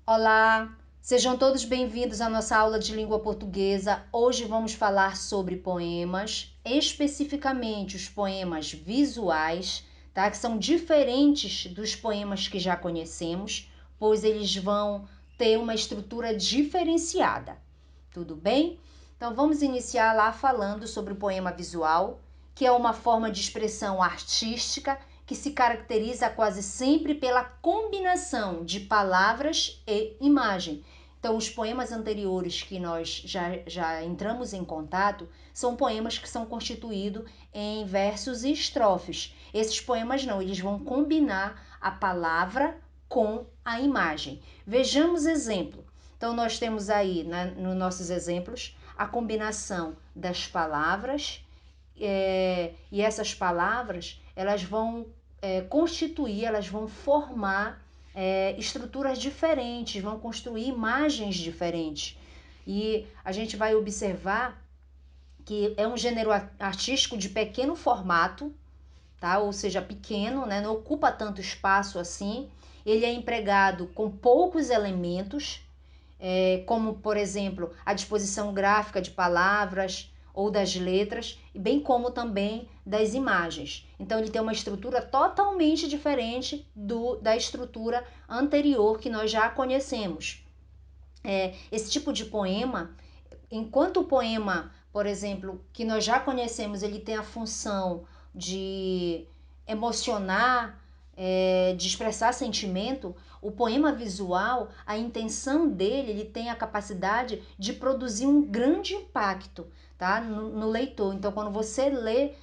Olá, sejam todos bem-vindos à nossa aula de língua portuguesa. Hoje vamos falar sobre poemas, especificamente os poemas visuais, tá? Que são diferentes dos poemas que já conhecemos, pois eles vão ter uma estrutura diferenciada. Tudo bem? Então vamos iniciar lá falando sobre o poema visual, que é uma forma de expressão artística que se caracteriza quase sempre pela combinação de palavras e imagem. Então, os poemas anteriores que nós já entramos em contato são poemas que são constituídos em versos e estrofes. Esses poemas não, eles vão combinar a palavra com a imagem. Vejamos exemplo. Então, nós temos aí, nos nossos exemplos, a combinação das palavras e essas palavras elas vão constituir, elas vão formar estruturas diferentes, vão construir imagens diferentes. E a gente vai observar que é um gênero artístico de pequeno formato, tá? Ou seja, pequeno, né? Não ocupa tanto espaço assim. Ele é empregado com poucos elementos, como, por exemplo, a disposição gráfica de palavras ou das letras, bem como também das imagens. Então, ele tem uma estrutura totalmente diferente da estrutura anterior que nós já conhecemos. Esse tipo de poema, enquanto o poema, por exemplo, que nós já conhecemos, ele tem a função de emocionar, de expressar sentimento, o poema visual, a intenção dele, ele tem a capacidade de produzir um grande impacto, tá? no leitor. Então, quando você lê,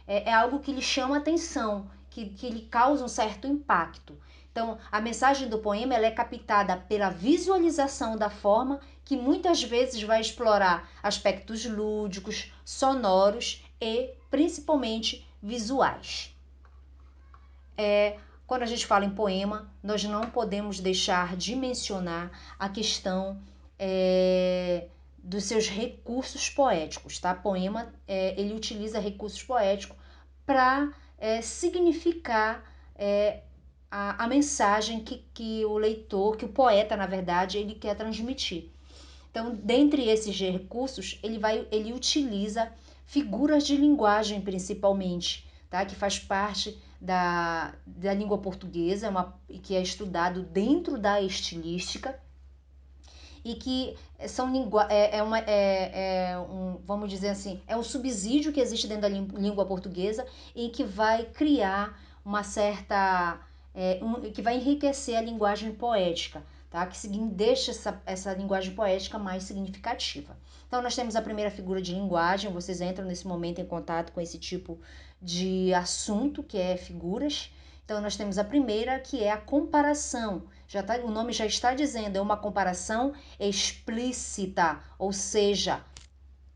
é algo que lhe chama atenção, que lhe causa um certo impacto. Então, a mensagem do poema ela é captada pela visualização da forma, que muitas vezes vai explorar aspectos lúdicos, sonoros e principalmente visuais. Quando a gente fala em poema, nós não podemos deixar de mencionar a questão dos seus recursos poéticos, tá? Poema, ele utiliza recursos poéticos para significar a mensagem que o leitor, que o poeta, na verdade, ele quer transmitir. Então, dentre esses recursos, ele utiliza figuras de linguagem, principalmente, tá? Que faz parte da língua portuguesa, que é estudado dentro da estilística e que são vamos dizer assim, é um subsídio que existe dentro da língua portuguesa e que vai criar uma certa que vai enriquecer a linguagem poética, tá? Que deixa essa linguagem poética mais significativa. Então, nós temos a primeira figura de linguagem, vocês entram nesse momento em contato com esse tipo de assunto, que é figuras. Então, nós temos a primeira, que é a comparação. O nome já está dizendo, é uma comparação explícita, ou seja,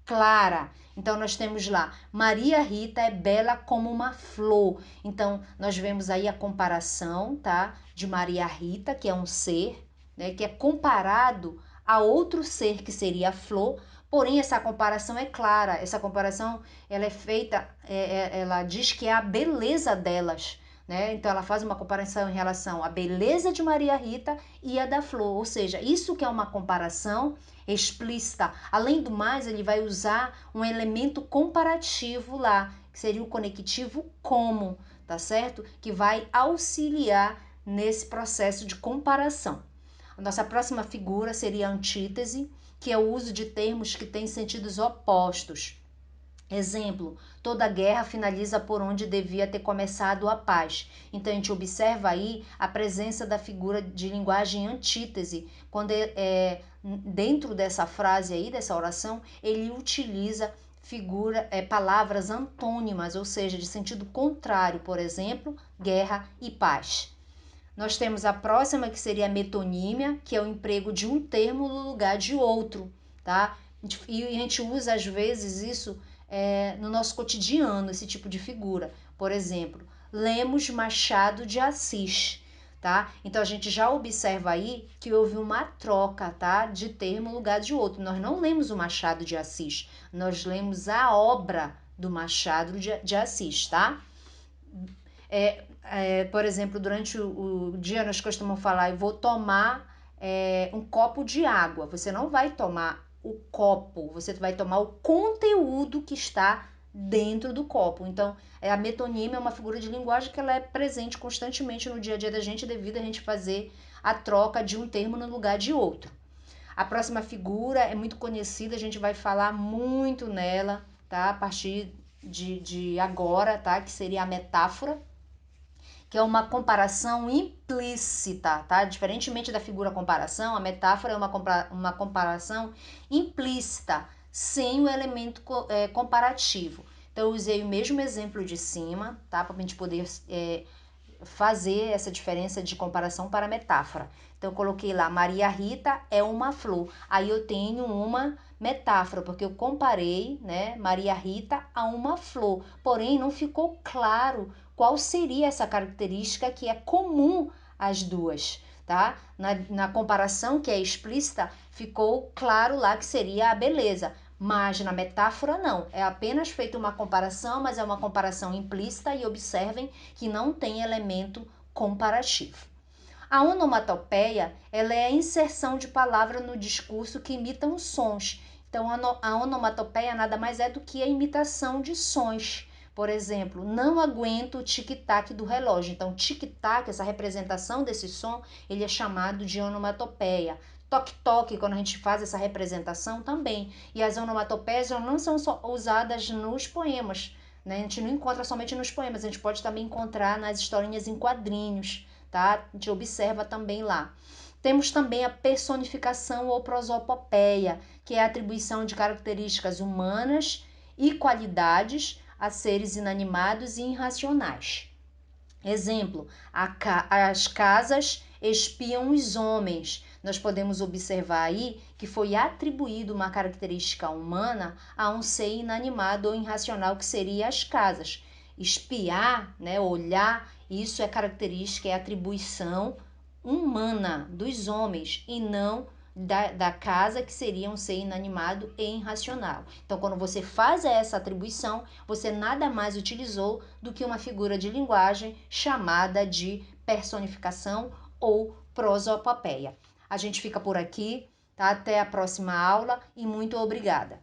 clara. Então, nós temos lá, Maria Rita é bela como uma flor. Então, nós vemos aí a comparação, tá? De Maria Rita, que é um ser, né? Que é comparado a outro ser, que seria a flor. Porém, essa comparação é clara. Essa comparação, ela é feita, ela diz que é a beleza delas, né? Então, ela faz uma comparação em relação à beleza de Maria Rita e a da flor. Ou seja, isso que é uma comparação explícita. Além do mais, ele vai usar um elemento comparativo lá, que seria o conectivo como, tá certo? Que vai auxiliar nesse processo de comparação. A nossa próxima figura seria a antítese, que é o uso de termos que têm sentidos opostos. Exemplo, toda guerra finaliza por onde devia ter começado a paz. Então, a gente observa aí a presença da figura de linguagem antítese, quando dentro dessa frase aí, dessa oração, ele utiliza palavras antônimas, ou seja, de sentido contrário, por exemplo, guerra e paz. Nós temos a próxima, que seria a metonímia, que é o emprego de um termo no lugar de outro, tá? E a gente usa, às vezes, isso no nosso cotidiano, esse tipo de figura. Por exemplo, Lemos Machado de Assis, tá? Então, a gente já observa aí que houve uma troca, tá? De termo no lugar de outro. Nós não lemos o Machado de Assis, nós lemos a obra do Machado de Assis, tá? por exemplo, durante o dia nós costumamos falar, eu vou tomar um copo de água. Você não vai tomar o copo, você vai tomar o conteúdo que está dentro do copo. Então, a metonímia é uma figura de linguagem que ela é presente constantemente no dia a dia da gente devido a gente fazer a troca de um termo no lugar de outro. A próxima figura é muito conhecida, a gente vai falar muito nela, tá? A partir de agora, tá? Que seria a metáfora, que é uma comparação implícita, tá? Diferentemente da figura comparação, a metáfora é uma comparação implícita, sem o elemento comparativo. Então, eu usei o mesmo exemplo de cima, tá? Para a gente poder fazer essa diferença de comparação para metáfora. Então, eu coloquei lá, Maria Rita é uma flor. Aí eu tenho uma metáfora, porque eu comparei, né, Maria Rita a uma flor. Porém, não ficou claro qual seria essa característica que é comum às duas, tá? Na comparação que é explícita, ficou claro lá que seria a beleza. Mas na metáfora não, é apenas feita uma comparação, mas é uma comparação implícita e observem que não tem elemento comparativo. A onomatopeia, ela é a inserção de palavras no discurso que imitam sons. Então, a onomatopeia nada mais é do que a imitação de sons. Por exemplo, não aguento o tic-tac do relógio. Então, tic-tac, essa representação desse som, ele é chamado de onomatopeia. Toque-toque, quando a gente faz essa representação também. E as onomatopeias não são só usadas nos poemas, né? A gente não encontra somente nos poemas, a gente pode também encontrar nas historinhas em quadrinhos, tá? A gente observa também lá. Temos também a personificação ou prosopopeia, que é a atribuição de características humanas e qualidades a seres inanimados e irracionais. Exemplo, as casas espiam os homens. Nós podemos observar aí que foi atribuído uma característica humana a um ser inanimado ou irracional, que seria as casas. Espiar, né, olhar, isso é característica, é atribuição humana dos homens e não da casa, que seria um ser inanimado e irracional. Então, quando você faz essa atribuição, você nada mais utilizou do que uma figura de linguagem chamada de personificação ou prosopopeia. A gente fica por aqui, tá? Até a próxima aula e muito obrigada.